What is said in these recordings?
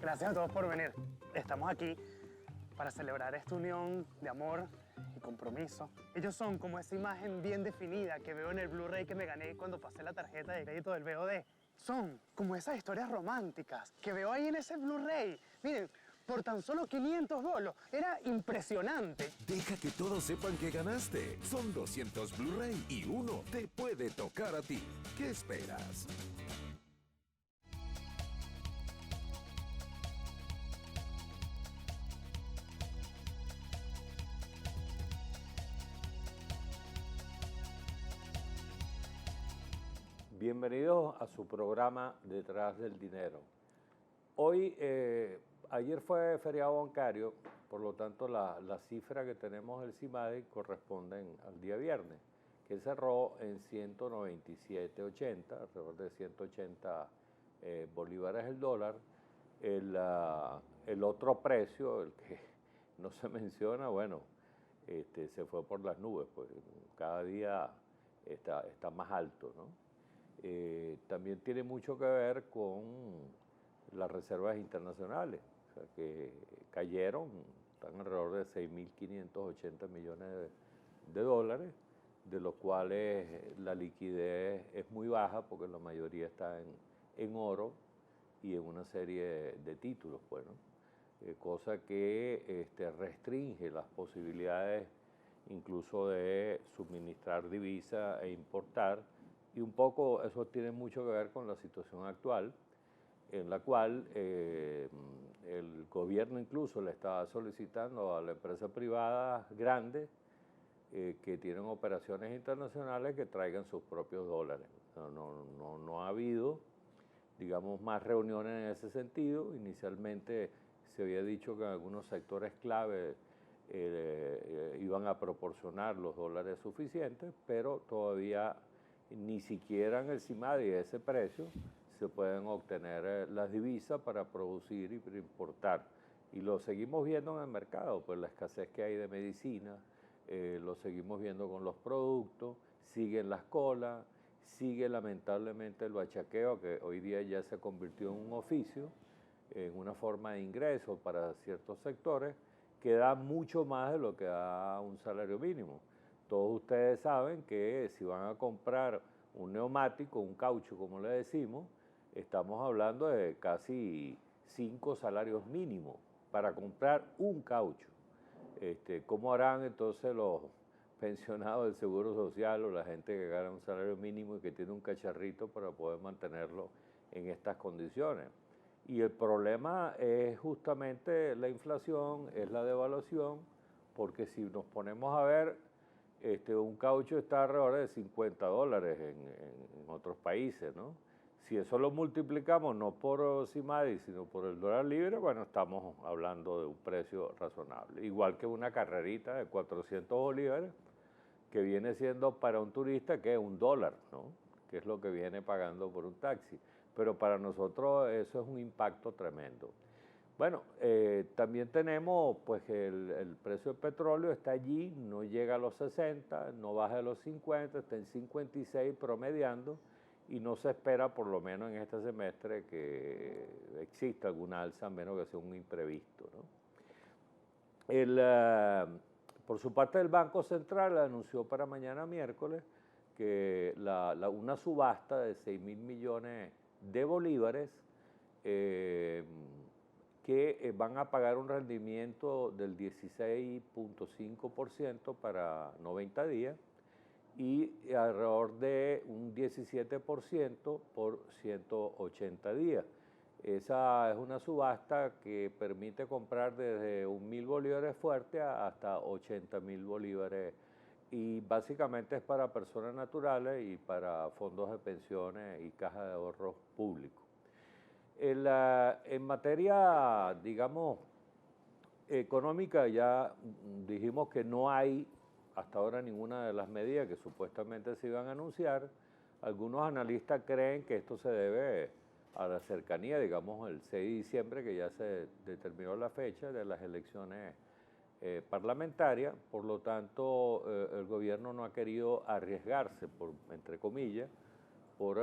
Gracias a todos por venir. Estamos aquí para celebrar esta unión de amor y compromiso. Ellos son como esa imagen bien definida que veo en el Blu-ray que me gané cuando pasé la tarjeta de crédito del VOD. Son como esas historias románticas que veo ahí en ese Blu-ray. Miren, por tan solo 500 bolos. Era impresionante. Deja que todos sepan que ganaste. Son 200 Blu-ray y uno te puede tocar a ti. ¿Qué esperas? Bienvenidos a su programa Detrás del Dinero. Hoy, ayer fue feriado bancario, por lo tanto la cifra que tenemos del CIMADI corresponden al día viernes, que cerró en 197.80, alrededor de 180 bolívares el dólar. El otro precio, el que no se menciona, bueno, se fue por las nubes, pues cada día está más alto, ¿no? También tiene mucho que ver con las reservas internacionales, o sea, que cayeron, están alrededor de 6.580 millones de dólares, de los cuales la liquidez es muy baja porque la mayoría está en oro y en una serie de títulos, bueno, cosa que restringe las posibilidades incluso de suministrar divisa e importar. Y un poco eso tiene mucho que ver con la situación actual, en la cual el gobierno incluso le está solicitando a la empresa privada grande que tienen operaciones internacionales que traigan sus propios dólares. No ha habido, digamos, más reuniones en ese sentido. Inicialmente se había dicho que en algunos sectores clave iban a proporcionar los dólares suficientes, pero todavía ni siquiera en el CIMADI a ese precio se pueden obtener las divisas para producir y para importar. Y lo seguimos viendo en el mercado, pues la escasez que hay de medicina, lo seguimos viendo con los productos, siguen las colas, sigue lamentablemente el bachaqueo, que hoy día ya se convirtió en un oficio, en una forma de ingreso para ciertos sectores, que da mucho más de lo que da un salario mínimo. Todos ustedes saben que si van a comprar un neumático, un caucho, como le decimos, estamos hablando de casi 5 salarios mínimos para comprar un caucho. ¿Cómo harán entonces los pensionados del Seguro Social o la gente que gana un salario mínimo y que tiene un cacharrito para poder mantenerlo en estas condiciones? Y el problema es justamente la inflación, es la devaluación, porque si nos ponemos a ver, un caucho está alrededor de 50 dólares en otros países, ¿no? Si eso lo multiplicamos no por CIMADI, sino por el dólar libre, bueno, estamos hablando de un precio razonable. Igual que una carrerita de 400 bolívares, que viene siendo para un turista que es $1, ¿no? Que es lo que viene pagando por un taxi. Pero para nosotros eso es un impacto tremendo. Bueno, también tenemos pues que el precio del petróleo está allí, no llega a los 60, no baja de los 50, está en 56 promediando y no se espera por lo menos en este semestre que exista alguna alza, a menos que sea un imprevisto, ¿no? Por su parte el Banco Central anunció para mañana miércoles que una subasta de 6.000 millones de bolívares que van a pagar un rendimiento del 16.5% para 90 días y alrededor de un 17% por 180 días. Esa es una subasta que permite comprar desde 1.000 bolívares fuerte hasta 80.000 bolívares y básicamente es para personas naturales y para fondos de pensiones y cajas de ahorros públicos. En materia, digamos, económica, ya dijimos que no hay hasta ahora ninguna de las medidas que supuestamente se iban a anunciar. Algunos analistas creen que esto se debe a la cercanía, digamos, el 6 de diciembre, que ya se determinó la fecha de las elecciones parlamentarias. Por lo tanto, el gobierno no ha querido arriesgarse, entre comillas, por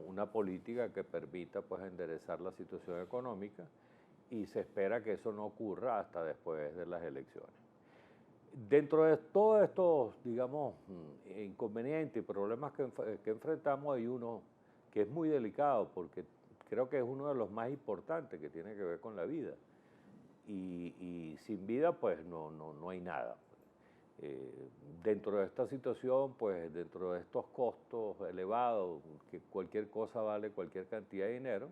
una política que permita pues enderezar la situación económica, y se espera que eso no ocurra hasta después de las elecciones. Dentro de todos estos, digamos, inconvenientes y problemas que enfrentamos, hay uno que es muy delicado, porque creo que es uno de los más importantes, que tiene que ver con la vida. Y sin vida, pues no hay nada. Dentro de esta situación, pues dentro de estos costos elevados, que cualquier cosa vale cualquier cantidad de dinero,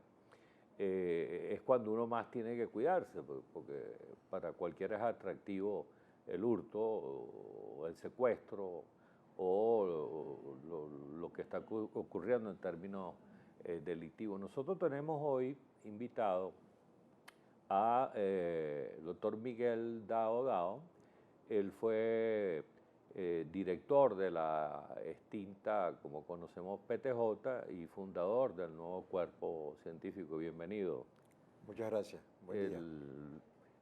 es cuando uno más tiene que cuidarse, porque para cualquiera es atractivo el hurto o el secuestro o lo que está ocurriendo en términos delictivos. Nosotros tenemos hoy invitado a el doctor Miguel Dao Dao. Él fue director de la extinta, como conocemos, PTJ, y fundador del nuevo cuerpo científico. Bienvenido. Muchas gracias. Buen día.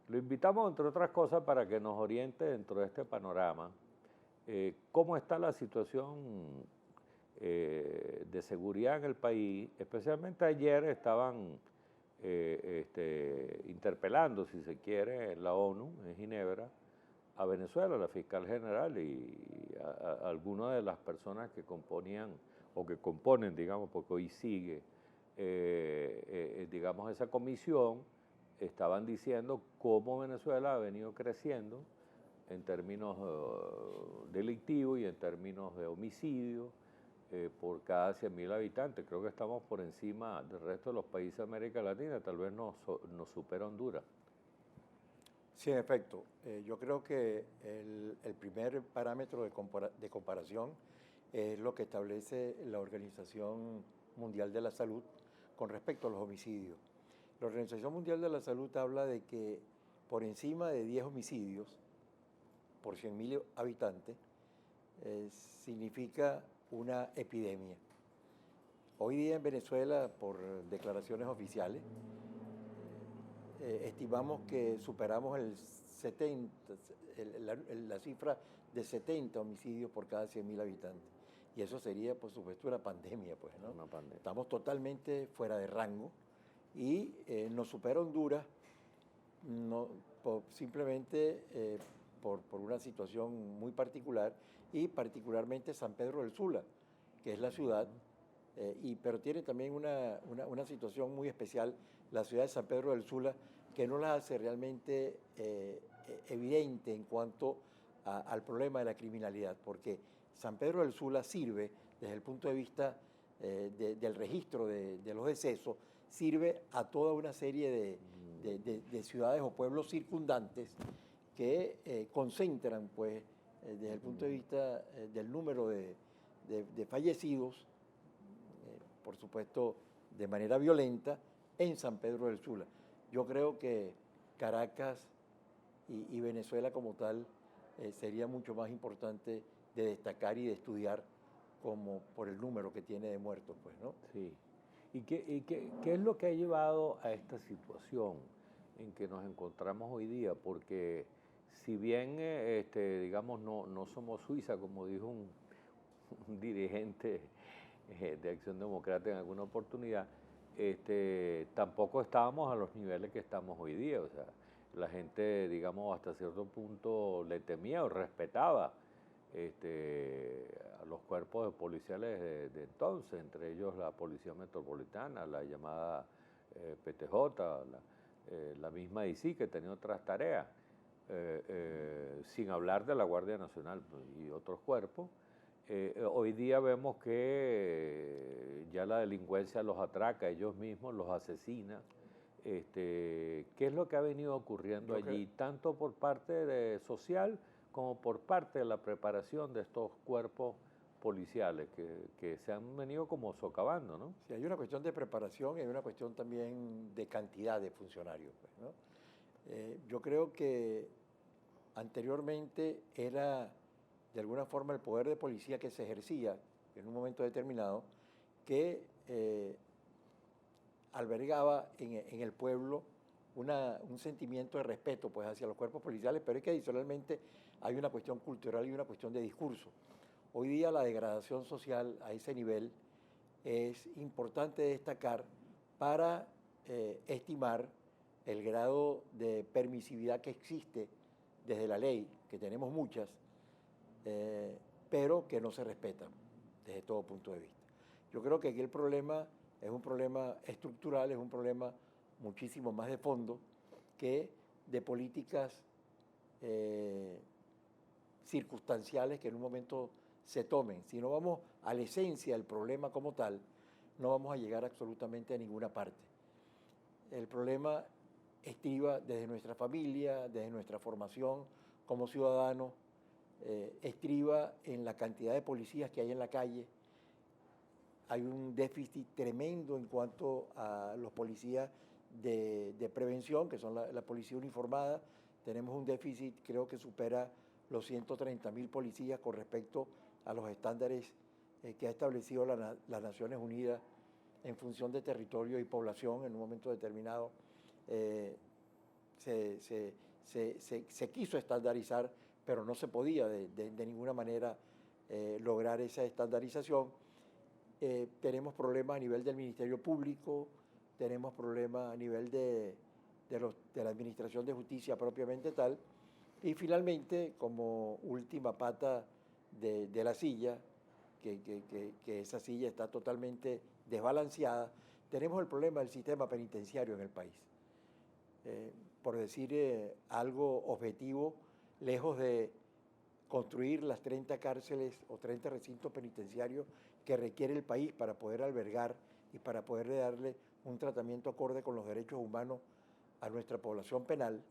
Lo invitamos, entre otras cosas, para que nos oriente dentro de este panorama. ¿Cómo está la situación de seguridad en el país? Especialmente ayer estaban interpelando, si se quiere, en la ONU, en Ginebra, a Venezuela, la fiscal general y a algunas de las personas que componían o que componen, digamos, porque hoy sigue, digamos, esa comisión. Estaban diciendo cómo Venezuela ha venido creciendo en términos delictivos y en términos de homicidio por cada 100.000 habitantes. Creo que estamos por encima del resto de los países de América Latina, tal vez nos supera Honduras. Sí, en efecto. Yo creo que el primer parámetro de comparación es lo que establece la Organización Mundial de la Salud con respecto a los homicidios. La Organización Mundial de la Salud habla de que por encima de 10 homicidios por 100.000 habitantes significa una epidemia. Hoy día en Venezuela, por declaraciones oficiales, estimamos que superamos la cifra de 70 homicidios por cada 100.000 habitantes. Y eso sería, por supuesto, una pandemia, pues, ¿no? Una pandemia. Estamos totalmente fuera de rango y nos supera Honduras simplemente por una situación muy particular, y particularmente San Pedro del Sula, que es la ciudad, pero tiene también una situación muy especial, la ciudad de San Pedro del Sula, que no la hace realmente evidente en cuanto al problema de la criminalidad, porque San Pedro del Sula sirve, desde el punto de vista del registro de los decesos, sirve a toda una serie de ciudades o pueblos circundantes que concentran, pues, desde el punto de vista del número de fallecidos, por supuesto, de manera violenta, en San Pedro del Sula. Yo creo que Caracas y Venezuela como tal sería mucho más importante de destacar y de estudiar como por el número que tiene de muertos, pues, ¿no? Sí. ¿Y qué es lo que ha llevado a esta situación en que nos encontramos hoy día? Porque si bien, digamos, no somos Suiza, como dijo un dirigente de Acción Democrática en alguna oportunidad, tampoco estábamos a los niveles que estamos hoy día. O sea, la gente, digamos, hasta cierto punto le temía o respetaba a los cuerpos de policiales de entonces, entre ellos la Policía Metropolitana, la llamada PTJ, la misma DICI, que tenía otras tareas, sin hablar de la Guardia Nacional y otros cuerpos. Hoy día vemos que ya la delincuencia los atraca, ellos mismos los asesina. ¿Qué es lo que ha venido ocurriendo allí, tanto por parte social como por parte de la preparación de estos cuerpos policiales que se han venido como socavando, ¿no? Sí, hay una cuestión de preparación y hay una cuestión también de cantidad de funcionarios, pues, ¿no? Yo creo que anteriormente era de alguna forma el poder de policía que se ejercía en un momento determinado, que albergaba en el pueblo un sentimiento de respeto, pues, hacia los cuerpos policiales, pero es que adicionalmente hay una cuestión cultural y una cuestión de discurso. Hoy día la degradación social a ese nivel es importante destacar para estimar el grado de permisividad que existe desde la ley, que tenemos muchas, pero que no se respetan desde todo punto de vista. Yo creo que aquí el problema es un problema estructural, es un problema muchísimo más de fondo que de políticas circunstanciales que en un momento se tomen. Si no vamos a la esencia del problema como tal, no vamos a llegar absolutamente a ninguna parte. El problema estriba desde nuestra familia, desde nuestra formación como ciudadanos, estriba en la cantidad de policías que hay en la calle. Hay un déficit tremendo en cuanto a los policías de prevención, que son la policía uniformada. Tenemos un déficit, creo que supera los 130.000 policías con respecto a los estándares que ha establecido las Naciones Unidas en función de territorio y población en un momento determinado. Se quiso estandarizar, pero no se podía de ninguna manera lograr esa estandarización. Tenemos problemas a nivel del Ministerio Público, tenemos problemas a nivel de la Administración de Justicia propiamente tal, y finalmente, como última pata de la silla, que esa silla está totalmente desbalanceada, tenemos el problema del sistema penitenciario en el país. Por decir algo objetivo, lejos de construir las 30 cárceles o 30 recintos penitenciarios que requiere el país para poder albergar y para poder darle un tratamiento acorde con los derechos humanos a nuestra población penal,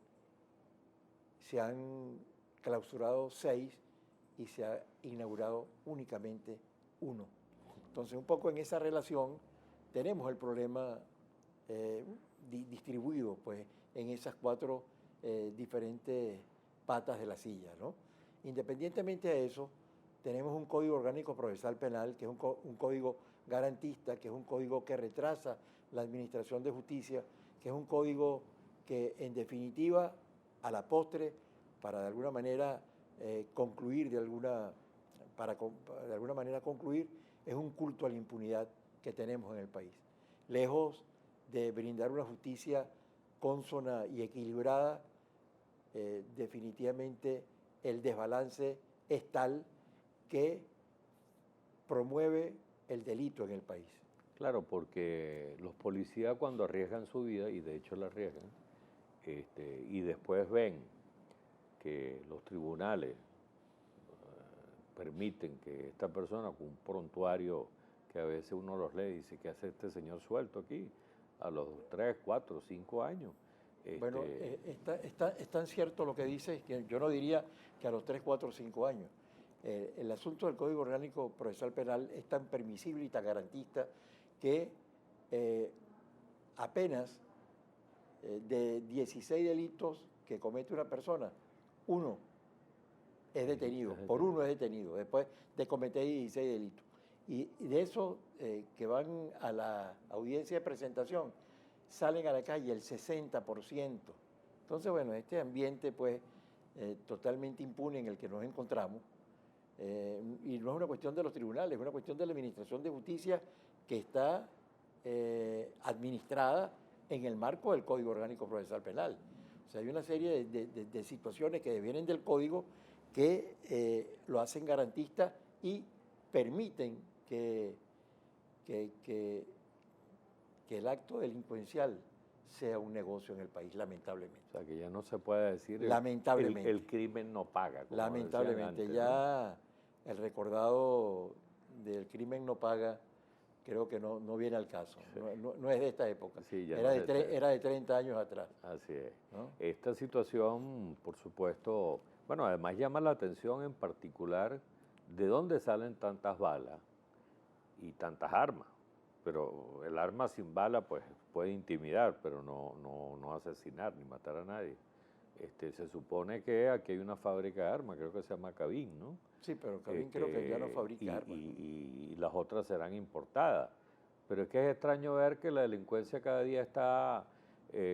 se han clausurado 6 y se ha inaugurado únicamente 1. Entonces, un poco en esa relación tenemos el problema distribuido pues, en esas 4 diferentes patas de la silla, ¿no? Independientemente de eso, tenemos un Código Orgánico Procesal Penal, que es un código garantista, que es un código que retrasa la administración de justicia, que es un código que, en definitiva, a la postre, para de alguna manera concluir, es un culto a la impunidad que tenemos en el país. Lejos de brindar una justicia consona y equilibrada, definitivamente el desbalance es tal que promueve el delito en el país. Claro, porque los policías cuando arriesgan su vida, y de hecho la arriesgan, y después ven que los tribunales permiten que esta persona con un prontuario que a veces uno los lee y dice, ¿qué hace este señor suelto aquí? A los 3, 4, 5 años. Bueno, es tan cierto lo que dices que yo no diría que a los 3, 4, 5 años. El asunto del Código Orgánico Procesal Penal es tan permisible y tan garantista que apenas de 16 delitos que comete una persona, 1 es detenido, por 1 es detenido, después de cometer 16 delitos. Y de esos que van a la audiencia de presentación, salen a la calle el 60%. Entonces, bueno, este ambiente pues totalmente impune en el que nos encontramos, y no es una cuestión de los tribunales, es una cuestión de la Administración de Justicia que está administrada en el marco del Código Orgánico Procesal Penal. O sea, hay una serie de situaciones que vienen del Código que lo hacen garantista y permiten que el acto delincuencial sea un negocio en el país, lamentablemente. O sea, que ya no se puede decir lamentablemente. El crimen no paga. Como lamentablemente, antes, ya ¿no? El recordado del crimen no paga, creo que no viene al caso, sí. No es de esta época, sí, era de 30 años atrás. Así es. ¿No? Esta situación, por supuesto, bueno, además llama la atención en particular de dónde salen tantas balas y tantas armas. Pero el arma sin bala pues puede intimidar, pero no asesinar ni matar a nadie. Se supone que aquí hay una fábrica de armas, creo que se llama Cabín, ¿no? Sí, pero Cabín creo que ya no fabrica armas. Y las otras serán importadas. Pero es que es extraño ver que la delincuencia cada día está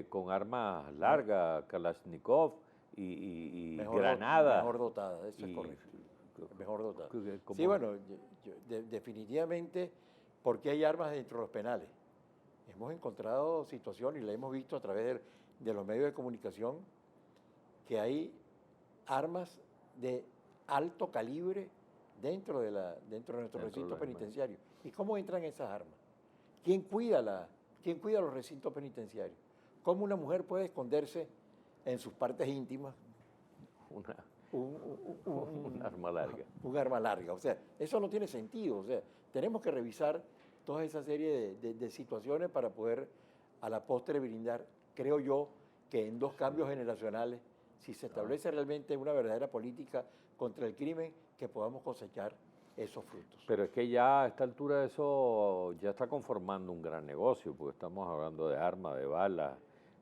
con armas largas, Kalashnikov y granadas. Mejor dotada, eso es correcto. mejor dotado. ¿Cómo? Sí, bueno, definitivamente, porque hay armas dentro de los penales. Hemos encontrado situaciones, y la hemos visto a través de los medios de comunicación, que hay armas de alto calibre dentro de nuestro recinto penitenciario. ¿Y cómo entran esas armas? ¿Quién cuida los recintos penitenciarios? ¿Cómo una mujer puede esconderse en sus partes íntimas Un arma larga? Un arma larga. O sea, eso no tiene sentido. O sea, tenemos que revisar toda esa serie de situaciones para poder a la postre brindar, creo yo, que en 2 cambios generacionales, si se establece realmente una verdadera política contra el crimen, que podamos cosechar esos frutos. Pero es que ya a esta altura eso ya está conformando un gran negocio, porque estamos hablando de armas, de balas,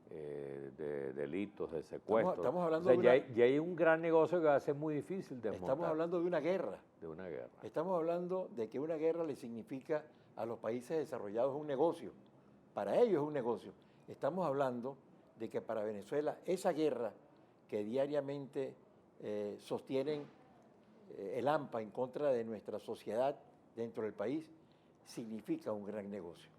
de delitos, de secuestros. Estamos hablando o sea, ya hay un gran negocio que va a ser muy difícil desmontar. Estamos hablando de una guerra. De una guerra. Estamos hablando de que una guerra le significa a los países desarrollados un negocio. Para ellos es un negocio. Estamos hablando de que para Venezuela esa guerra que diariamente sostienen el AMPA en contra de nuestra sociedad dentro del país, significa un gran negocio.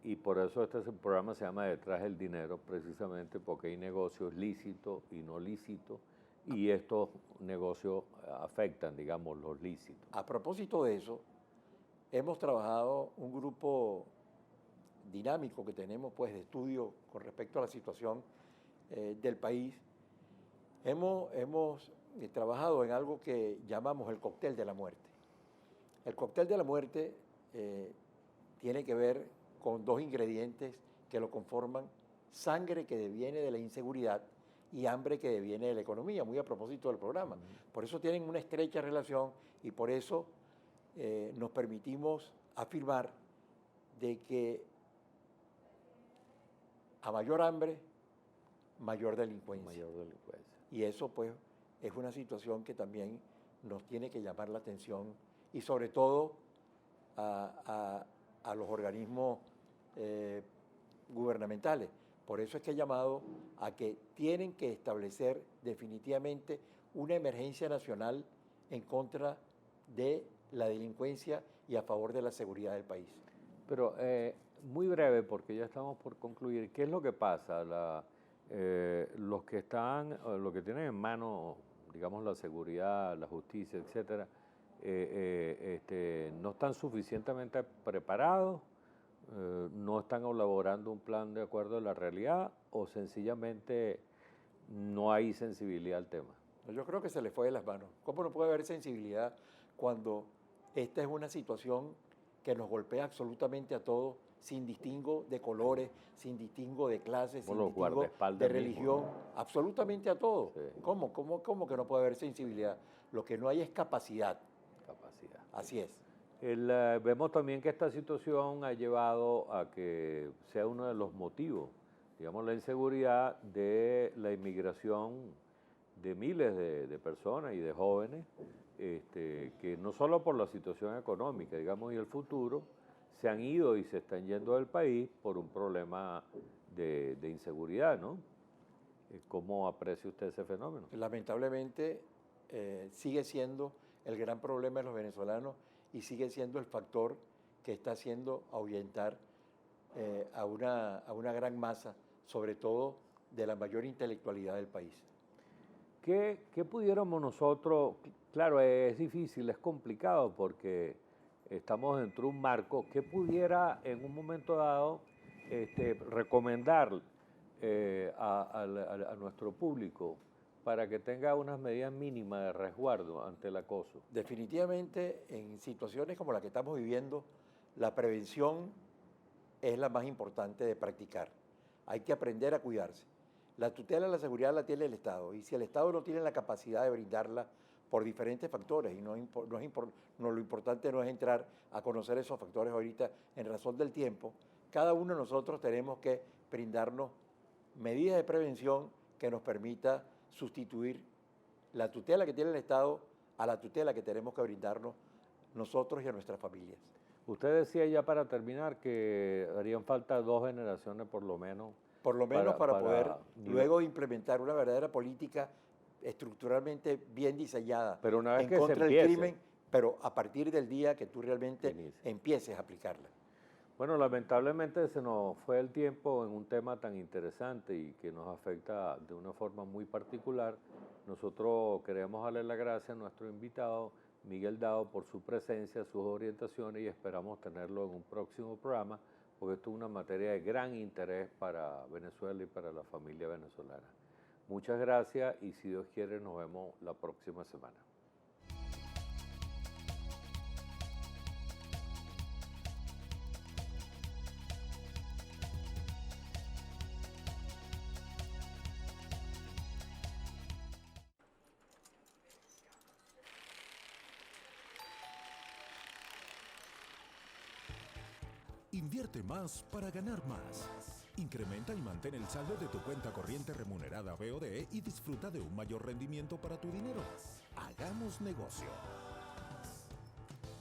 Y por eso este programa se llama Detrás del Dinero, precisamente porque hay negocios lícitos y no lícitos, y estos negocios afectan, digamos, los lícitos. A propósito de eso, hemos trabajado un grupo dinámico que tenemos pues, de estudio con respecto a la situación del país. Hemos trabajado en algo que llamamos el cóctel de la muerte. El cóctel de la muerte tiene que ver con 2 ingredientes que lo conforman: sangre que deviene de la inseguridad y hambre que deviene de la economía, muy a propósito del programa. Por eso tienen una estrecha relación y por eso nos permitimos afirmar de que a mayor hambre, mayor delincuencia. Mayor delincuencia. Y eso pues es una situación que también nos tiene que llamar la atención y sobre todo a los organismos gubernamentales. Por eso es que he llamado a que tienen que establecer definitivamente una emergencia nacional en contra de la delincuencia y a favor de la seguridad del país. Pero muy breve, porque ya estamos por concluir. ¿Qué es lo que pasa? Los que tienen en mano, digamos, la seguridad, la justicia, etcétera, no están suficientemente preparados, no están elaborando un plan de acuerdo a la realidad, o sencillamente no hay sensibilidad al tema. Yo creo que se les fue de las manos. ¿Cómo no puede haber sensibilidad cuando esta es una situación que nos golpea absolutamente a todos, sin distingo de colores, sin distingo de clases, sin distingo de religión, mismo, ¿no? Absolutamente a todos? Sí. ¿Cómo que no puede haber sensibilidad? Lo que no hay es capacidad. Así es. Vemos también que esta situación ha llevado a que sea uno de los motivos, digamos, la inseguridad de la inmigración de miles de personas y de jóvenes, que no solo por la situación económica, digamos, y el futuro, se han ido y se están yendo del país por un problema de inseguridad, ¿no? ¿Cómo aprecia usted ese fenómeno? Lamentablemente sigue siendo el gran problema de los venezolanos y sigue siendo el factor que está haciendo ahuyentar a una gran masa, sobre todo de la mayor intelectualidad del país. ¿Qué pudiéramos nosotros? Claro, es difícil, es complicado porque estamos dentro de un marco. ¿Qué pudiera en un momento dado recomendar a nuestro público para que tenga unas medidas mínimas de resguardo ante el acoso? Definitivamente, en situaciones como la que estamos viviendo, la prevención es la más importante de practicar. Hay que aprender a cuidarse. La tutela de la seguridad la tiene el Estado, y si el Estado no tiene la capacidad de brindarla por diferentes factores, y lo importante no es entrar a conocer esos factores ahorita en razón del tiempo, cada uno de nosotros tenemos que brindarnos medidas de prevención que nos permita sustituir la tutela que tiene el Estado a la tutela que tenemos que brindarnos nosotros y a nuestras familias. Usted decía ya para terminar que harían falta 2 generaciones por lo menos. Por lo menos para poder luego implementar una verdadera política estructuralmente bien diseñada Pero una vez en que se contra del empiece. crimen, pero a partir del día que tú realmente Inicie. empieces a aplicarla. Bueno, lamentablemente se nos fue el tiempo en un tema tan interesante y que nos afecta de una forma muy particular. Nosotros queremos darle las gracias a nuestro invitado, Miguel Dao, por su presencia, sus orientaciones y esperamos tenerlo en un próximo programa porque esto es una materia de gran interés para Venezuela y para la familia venezolana. Muchas gracias y si Dios quiere nos vemos la próxima semana. Invierte más para ganar más. Incrementa y mantén el saldo de tu cuenta corriente remunerada BOD y disfruta de un mayor rendimiento para tu dinero. Hagamos negocio.